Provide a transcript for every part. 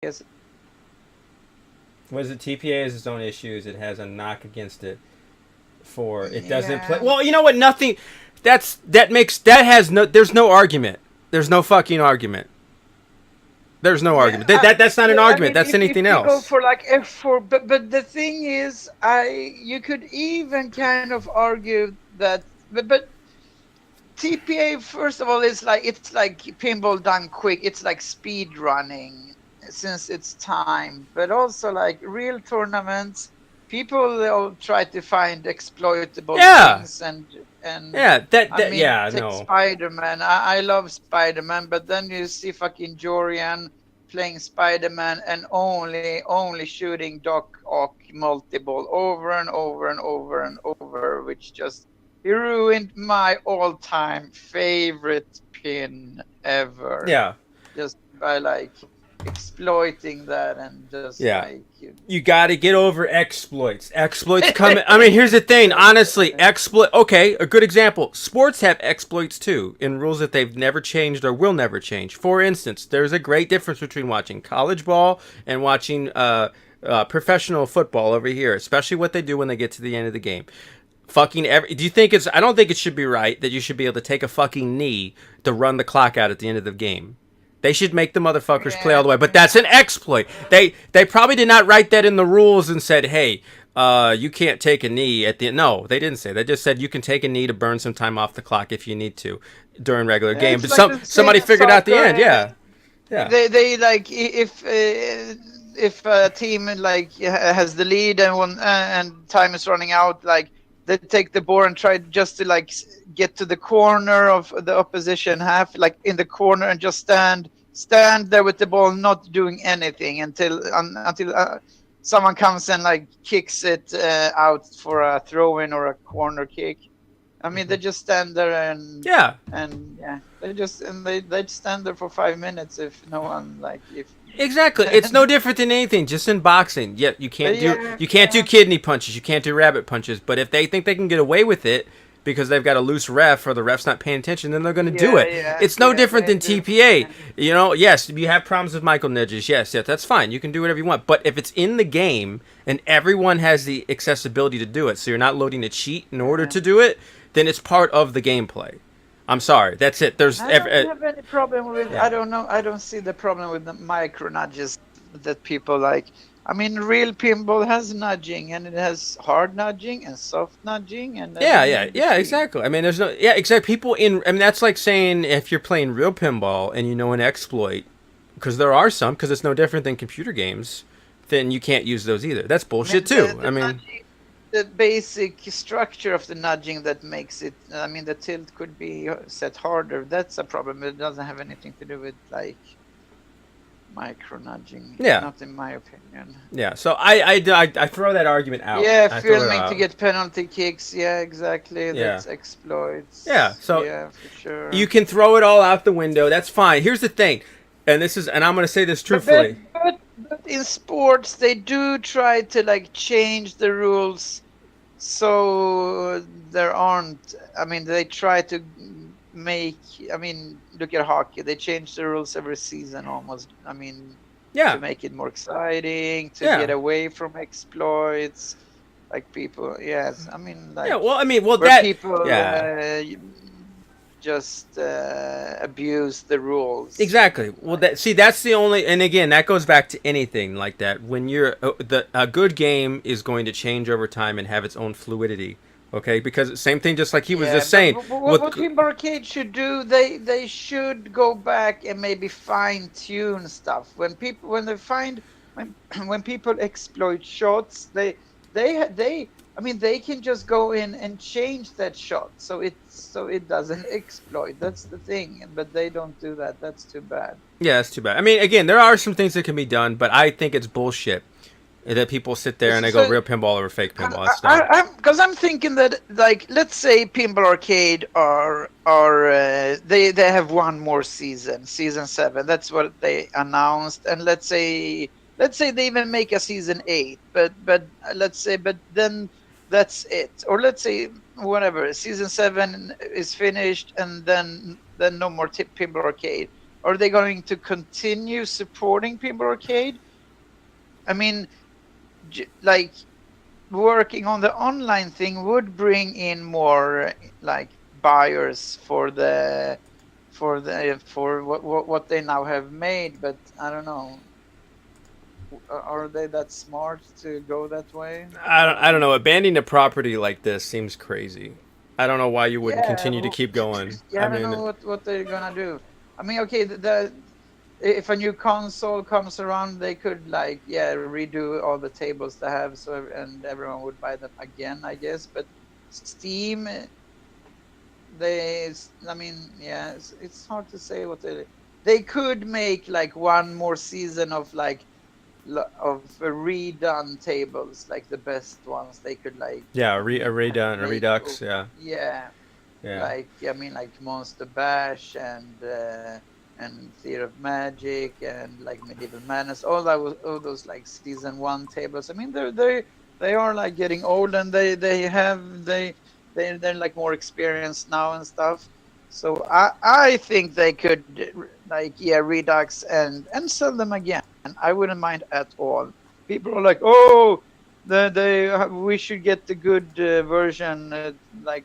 Yes. What is it? TPA has its own issues. It has a knock against it for it doesn't play. Yeah. Well, you know what? Nothing. That makes that has no. There's no argument. There's no fucking argument. There's no Yeah, argument. That's not an I argument. mean, That's if anything you go else. for like F4, but the thing is, you could even kind of argue that, but TPA first of all is like it's like pinball done quick. It's like speed running since its time, but also like real tournaments, people they'll try to find exploitable Yeah, things and yeah. That I that mean yeah. take No. Spider-Man. I love Spider-Man, but then you see fucking Jorian playing Spider-Man and only shooting Doc Ock multiple over and over and over and over, which just he ruined my all-time favorite pin ever Yeah, just by like exploiting that and just yeah. like You got to get over exploits. Exploits come. I mean, here's the thing. Honestly, exploit. Okay, a good example. Sports have exploits too, in rules that they've never changed or will never change. For instance, there's a great difference between watching college ball and watching professional football over here, especially what they do when they get to the end of the game. Fucking every. Do you think it's? I don't think it should be right that you should be able to take a fucking knee to run the clock out at the end of the game. They should make the motherfuckers play all yeah, the way. But that's an exploit. They probably did not write that in the rules and said, hey, you can't take a knee at the no. They didn't say. They just said you can take a knee to burn some time off the clock if you need to during regular game. it's But like the same somebody in figured out the soccer. end. Yeah, yeah, They like if a team like has the lead and one and time is running out, like they take the ball and try just to like get to the corner of the opposition half, like in the corner, and just stand there with the ball, not doing anything until someone comes and like kicks it out for a throw in or a corner kick. I mean, they just stand there yeah. and yeah, they stand there for 5 minutes if no one like if Exactly. It's no different than anything. Just in boxing, yeah, yeah, you can't do yeah, kidney punches, you can't do rabbit punches. But if they think they can get away with it because they've got a loose ref or the ref's not paying attention, then they're going to do yeah, it. yeah, It's no yeah, different they than do. TPA. Yeah. You know, yes, you have problems with Michael nudges. Yes, yes, that's fine. You can do whatever you want. But if it's in the game and everyone has the accessibility to do it, so you're not loading a cheat in order Yeah. to do it, then it's part of the gameplay. I'm sorry. That's it. I don't have any problem with. I Yeah. don't know. I don't see the problem with the micro nudges that people like. I mean, real pinball has nudging, and it has hard nudging and soft nudging, and Yeah, everything yeah, in yeah, between. exactly. I mean, there's no, yeah, exactly. People in, I mean, that's like saying if you're playing real pinball and you know an exploit, because there are some, because it's no different than computer games, then you can't use those either. That's I bullshit mean, too. the I mean, nudging, the basic structure of the nudging that makes it. I mean, the tilt could be set harder. That's a problem. It doesn't have anything to do with like micro nudging, yeah, not in my opinion. yeah. So I throw that argument out. Yeah, I throw it filming to out. get penalty kicks. Yeah, exactly. Yeah, That's yeah. exploits. So Yeah, for you sure. can throw it all out the window. That's fine. Here's the thing, and I'm going to say this But but truthfully. but in sports, they do try to like change the rules so there aren't. I mean, they try to make. I mean, look at hockey. They change the rules every season almost. I mean, to Yeah, make it more exciting, to get yeah, away from exploits. Like people, yes. I mean, yeah. like Well, I mean, well where that, people yeah. just abuse the rules. Exactly. Well, Like, that see, that's the only, and again, that goes back to anything like that. When you're the a good game is going to change over time and have its own fluidity. Okay, because same thing, just like he was yeah, just saying. but With what Pinball Arcade should do, they should go back and maybe fine tune stuff. When they find when when people exploit shots, they I mean they can just go in and change that shot so it doesn't exploit. That's the thing, but they don't do that. That's too bad. yeah, that's too bad. I mean, again, there are some things that can be done, but I think it's bullshit that people sit there and they go So real pinball over fake pinball. That's dumb. I'm because I'm thinking that like let's say Pinball Arcade are they have one more season, season 7. That's what they announced, and let's say they even make a season 8, but let's say but then that's it, or let's say whatever season 7 is finished, and then no more Pinball Arcade. Are they going to continue supporting Pinball Arcade? I mean, like working on the online thing would bring in more like buyers for what they now have made, but I don't know. Are they that smart to go that way? I don't know. Abandoning a property like this seems crazy. I don't know why you wouldn't Yeah, continue to keep going. yeah, I I don't mean, know what they're gonna do. I mean, okay, if a new console comes around, they could like redo all the tables they have, so and everyone would buy them again, I guess. But Steam, I mean, yeah, it's hard to say what they could make like one more season of like of redone tables, like the best ones they could like yeah, a redone, a make. redux, yeah, Yeah, yeah. like I mean, like Monster Bash and Theater of Magic and like Medieval Madness, all those like season one tables. I mean, they are like getting old, and they're like more experienced now and stuff. So I think they could like redux and sell them again. I wouldn't mind at all. People are like, oh, we should get the good version like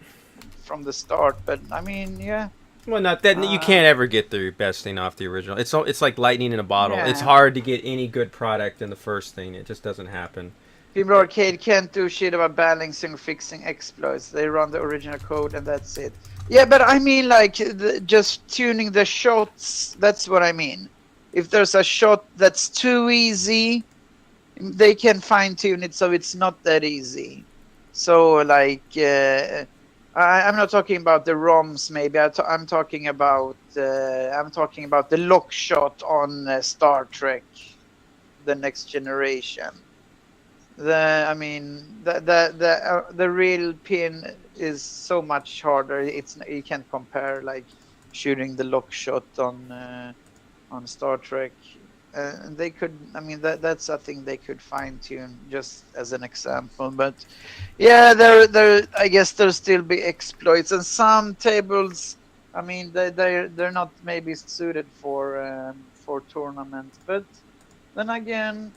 from the start. But I mean, yeah. Well, not that you Uh, can't ever get the best thing off the original. It's like lightning in a bottle. It's yeah. hard to get any good product in the first thing. It just doesn't happen. People Arcade can't do shit about balancing or fixing exploits. They run the original code and that's it. Yeah, but I mean like just tuning the shots. That's what I mean. If there's a shot that's too easy, they can fine tune it so it's not that easy. So like I'm not talking about the ROMs. Maybe I'm talking about the lock shot on Star Trek, the Next Generation. I mean the real pin is so much harder. It's you can't compare like shooting the lock shot on Star Trek. They could, I mean that's a thing they could fine tune just as an example. But yeah, there I guess there'll still be exploits and some tables. I mean they're not maybe suited for tournaments, but then again,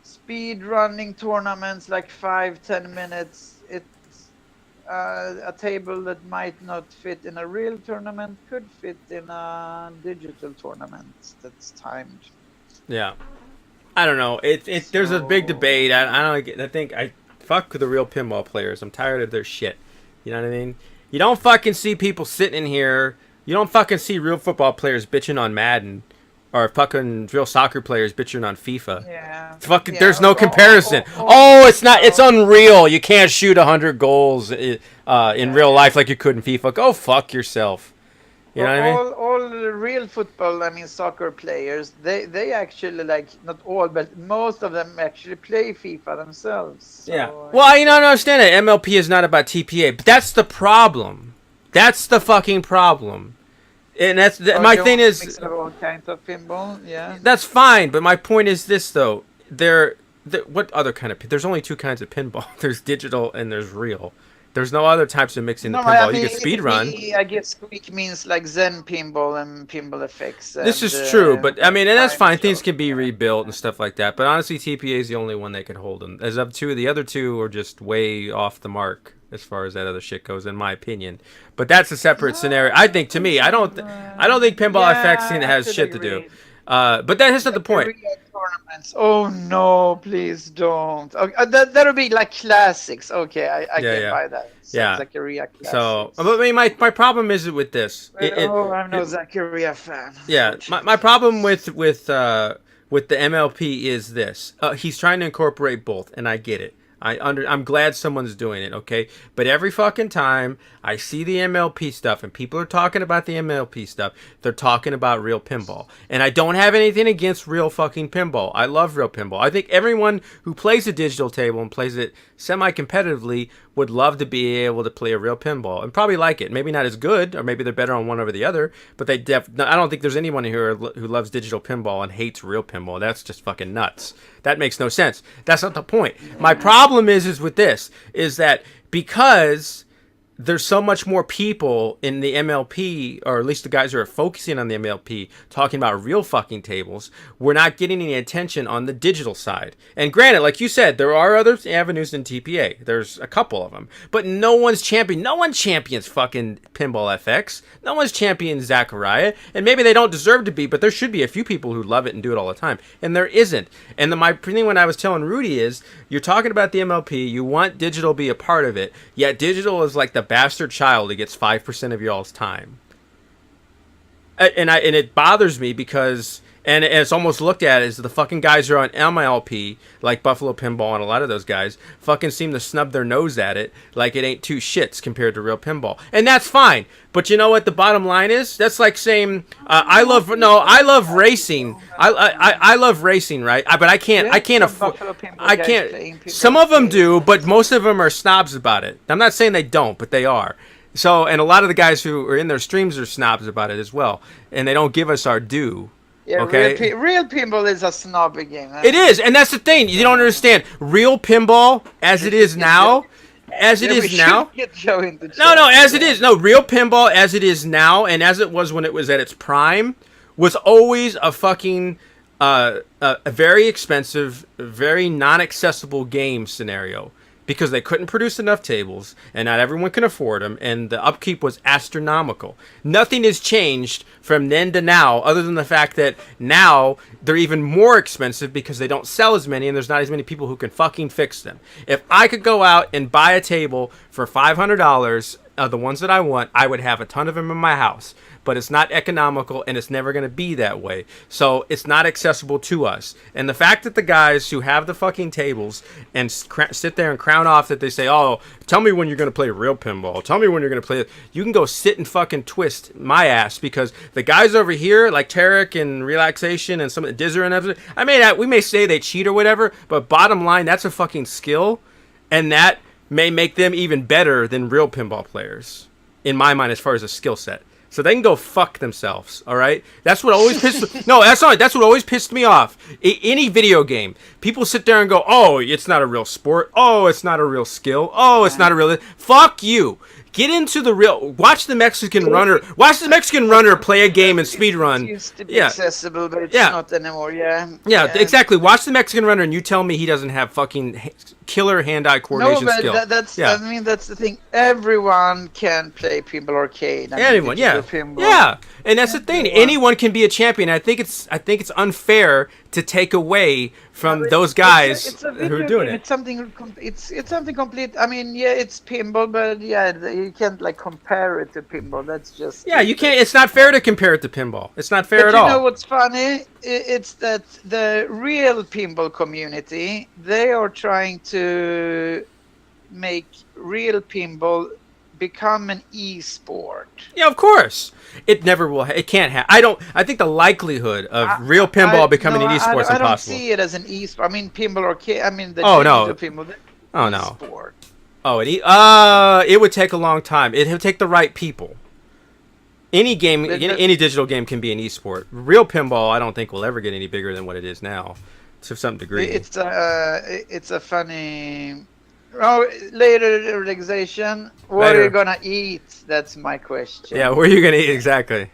speed running tournaments like 5-10 minutes, it's a table that might not fit in a real tournament could fit in a digital tournament that's timed. Yeah, I don't know. There's a big debate. I think I fuck with the real pinball players. I'm tired of their shit. You know what I mean? You don't fucking see people sitting in here. You don't fucking see real football players bitching on Madden. Or fucking real soccer players bitching on FIFA. Yeah, Fucking, yeah. there's no comparison. Oh, it's not. It's unreal. You can't shoot 100 goals in real life like you could in FIFA. Go fuck yourself. You know what I mean? All the real football, I mean soccer players, they actually like not all, but most of them actually play FIFA themselves. So, Yeah. Well, you don't understand it. MLP is not about TPA, but that's the problem. That's the fucking problem. And that's my thing is mix of all kinds of pinball. Yeah, that's fine, but my point is this though. What other kind of there's only two kinds of pinball. There's digital and there's real. There's no other types of mixing the pinball. I mean, you can speed run. I guess Squeak means like Zen pinball and pinball effects. This is true, but I mean, and that's fine. Things can be rebuilt and stuff like that. But honestly, TPA is the only one that can hold them. As up to the other two are just way off the mark as far as that other shit goes, in my opinion. But that's a separate scenario. I think to me, I don't think Pinball FX has shit to do. But that's not the point. Tournaments. Oh no, please don't. Okay, that'll be like classics. Okay, I can buy that. Zaccaria classics. So, I mean, my problem is with this. I'm no Zaccaria fan. Yeah, my problem with the MLP is this. He's trying to incorporate both, and I get it. I'm glad someone's doing it, okay? But every fucking time I see the MLP stuff and people are talking about the MLP stuff, they're talking about real pinball. And I don't have anything against real fucking pinball. I love real pinball. I think everyone who plays a digital table and plays it semi-competitively would love to be able to play a real pinball and probably like it. Maybe not as good, or maybe they're better on one over the other, but I don't think there's anyone here who loves digital pinball and hates real pinball. That's just fucking nuts. That makes no sense. That's not the point. My problem is with this, is that because there's so much more people in the MLP, or at least the guys who are focusing on the MLP, talking about real fucking tables. We're not getting any attention on the digital side. And granted, like you said, there are other avenues in TPA. There's a couple of them. But no one champions fucking Pinball FX. No one's championing Zachariah. And maybe they don't deserve to be, but there should be a few people who love it and do it all the time. And there isn't. And my thing when I was telling Rudy is, you're talking about the MLP, you want digital to be a part of it, yet digital is like the bastard child who gets 5% of y'all's time. And it bothers me because, and it's almost looked at as the fucking guys who are on MLP, like Buffalo Pinball and a lot of those guys, fucking seem to snub their nose at it like it ain't two shits compared to real pinball. And that's fine. But you know what the bottom line is? That's like saying, I love racing. I love racing, right? But I can't afford, some of them do, but most of them are snobs about it. I'm not saying they don't, but they are. So, and a lot of the guys who are in their streams are snobs about it as well. And they don't give us our due. Yeah, okay. Real pinball is a snobby game. It is, and that's the thing. You don't understand. Real pinball, as it is now, as it is now. No, as it is. No, real pinball, as it is now, and as it was when it was at its prime, was always a fucking a very expensive, very non-accessible game scenario. Because they couldn't produce enough tables, and not everyone can afford them, and the upkeep was astronomical. Nothing has changed from then to now, other than the fact that now they're even more expensive because they don't sell as many, and there's not as many people who can fucking fix them. If I could go out and buy a table for $500, the ones that I want, I would have a ton of them in my house. But it's not economical, and it's never going to be that way. So it's not accessible to us. And the fact that the guys who have the fucking tables and sit there and crown off that they say, oh, tell me when you're going to play real pinball. Tell me when you're going to play it. You can go sit and fucking twist my ass, because the guys over here, like Tarek and Relaxation and some of the Dizzer and everything, we may say they cheat or whatever, but bottom line, that's a fucking skill. And that may make them even better than real pinball players, in my mind, as far as a skill set. So they can go fuck themselves, all right? That's what always pissed No, that's not. That's what always pissed me off. Any video game, people sit there and go, "Oh, it's not a real sport. Oh, it's not a real skill. Oh, it's not a real." Fuck you. Get into the real. Watch the Mexican runner. Watch the Mexican runner play a game and speed run. It used to be accessible, but it's not anymore. Yeah, exactly. Watch the Mexican runner, and you tell me he doesn't have fucking killer hand-eye coordination skill. That's the thing. Everyone can play Pinball Arcade. Anyone, pinball. Yeah. And that's the thing. Anyone can be a champion. I think it's unfair to take away from those guys who are doing it. It's something complete. I mean, it's pinball, but you can't like compare it to pinball. That's just you can't. It's not fair to compare it to pinball. It's not fair at all. You know what's funny? It's that the real pinball community, they are trying to make real pinball become an e-sport. Yeah, of course. It never will. It can't happen. I think the likelihood of real pinball becoming an e-sport is impossible. I don't see it as an e-sport. I mean, pinball arcade. I mean, the pinball. E-sport. It would take a long time. It would take the right people. Any game, any digital game can be an e-sport. Real pinball, I don't think will ever get any bigger than what it is now, to some degree. It's a funny. Oh, later relaxation. What are you gonna eat? That's my question. Yeah, what are you gonna eat exactly?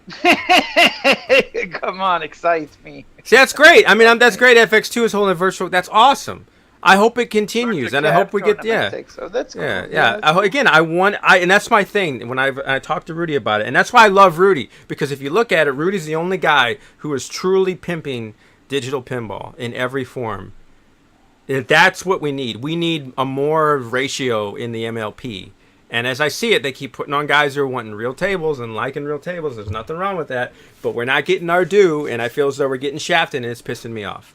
Come on, excite me. See, that's great. I mean, that's great. FX2 is holding virtual. That's awesome. I hope it continues, and I hope we get So that's cool. And that's my thing. When I talked to Rudy about it, and that's why I love Rudy, because if you look at it, Rudy's the only guy who is truly pimping digital pinball in every form. That's what we need. We need a more ratio in the MLP. And as I see it, they keep putting on guys who are wanting real tables and liking real tables. There's nothing wrong with that. But we're not getting our due, and I feel as though we're getting shafted, and it's pissing me off.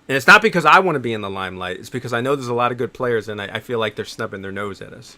And it's not because I want to be in the limelight. It's because I know there's a lot of good players, and I feel like they're snubbing their nose at us.